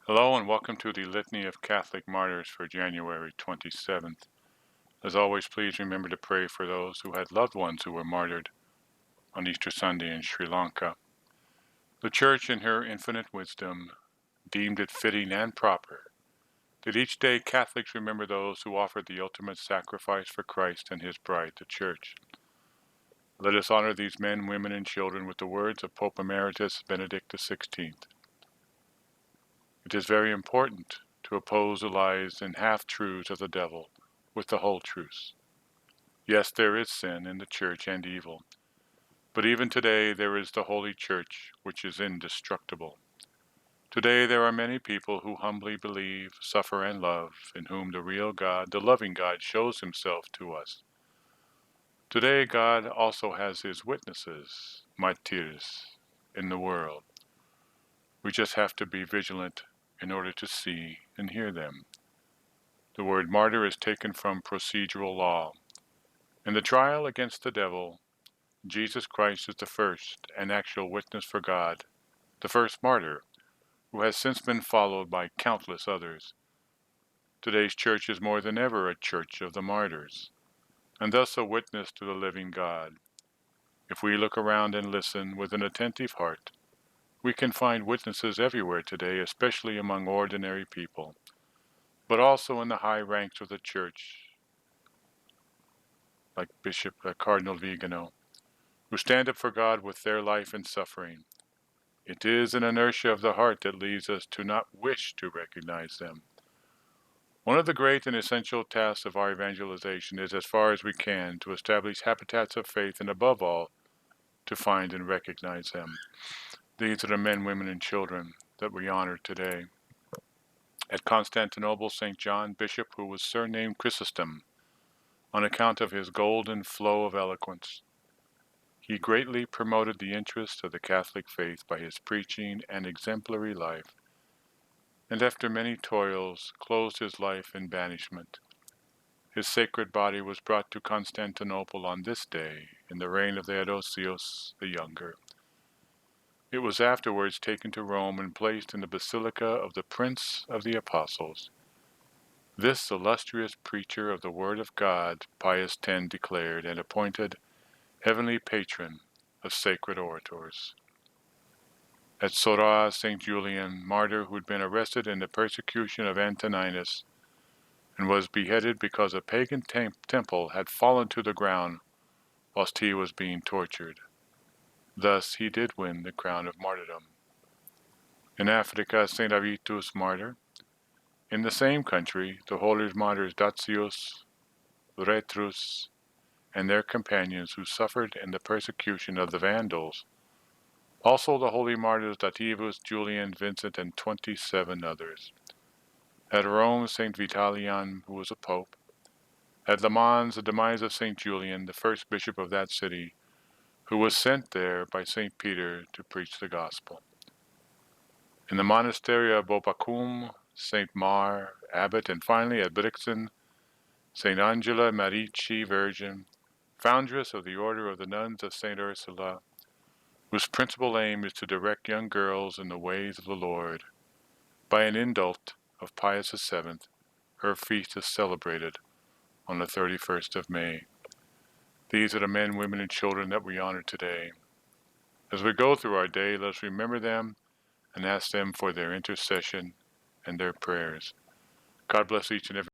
Hello and welcome to the Litany of Catholic Martyrs for January 27th. As always, please remember to pray for those who had loved ones who were martyred on Easter Sunday in Sri Lanka. The Church, in her infinite wisdom, deemed it fitting and proper that each day Catholics remember those who offered the ultimate sacrifice for Christ and his bride, the Church. Let us honor these men, women, and children with the words of Pope Emeritus Benedict XVI. It is very important to oppose the lies and half-truths of the devil with the whole truth. Yes, there is sin in the Church and evil, but even today there is the Holy Church, which is indestructible. Today there are many people who humbly believe, suffer, and love, in whom the real God, the loving God, shows himself to us. Today God also has his witnesses, Martyrs, in the world. We just have to be vigilant in order to see and hear them. The word martyr is taken from procedural law. In the trial against the devil, Jesus Christ is the first and actual witness for God, the first martyr, who has since been followed by countless others. Today's church is more than ever a church of the martyrs, and thus a witness to the living God. If we look around and listen with an attentive heart, we can find witnesses everywhere today, especially among ordinary people, but also in the high ranks of the church, like Cardinal Vigano, who stand up for God with their life and suffering. It is an inertia of the heart that leads us to not wish to recognize them. One of the great and essential tasks of our evangelization is, as far as we can, to establish habitats of faith and, above all, to find and recognize them. These are the men, women, and children that we honor today. At Constantinople, St. John, bishop, who was surnamed Chrysostom on account of his golden flow of eloquence, he greatly promoted the interests of the Catholic faith by his preaching and exemplary life, and after many toils closed his life in banishment. His sacred body was brought to Constantinople on this day in the reign of Theodosius the Younger. It was afterwards taken to Rome and placed in the Basilica of the Prince of the Apostles. This illustrious preacher of the Word of God, Pius X declared and appointed heavenly patron of sacred orators. At Sora, St. Julian, martyr who had been arrested in the persecution of Antoninus and was beheaded because a pagan temple had fallen to the ground whilst he was being tortured. Thus he did win the crown of martyrdom. In Africa, St. Avitus, martyr. In the same country, the holy martyrs Datius, Retrus, and their companions who suffered in the persecution of the Vandals. Also the holy martyrs Dativus, Julian, Vincent, and 27 others. At Rome, St. Vitalian, who was a pope. At Le Mans, the demise of St. Julian, the first bishop of that city, who was sent there by St. Peter to preach the gospel. In the monastery of Bopacum, St. Mar, abbot, and finally at Brixen, St. Angela Marici, Virgin, foundress of the Order of the Nuns of St. Ursula, whose principal aim is to direct young girls in the ways of the Lord. By an indult of Pius VII, her feast is celebrated on the 31st of May. These are the men, women, and children that we honor today. As we go through our day, let us remember them and ask them for their intercession and their prayers. God bless each and every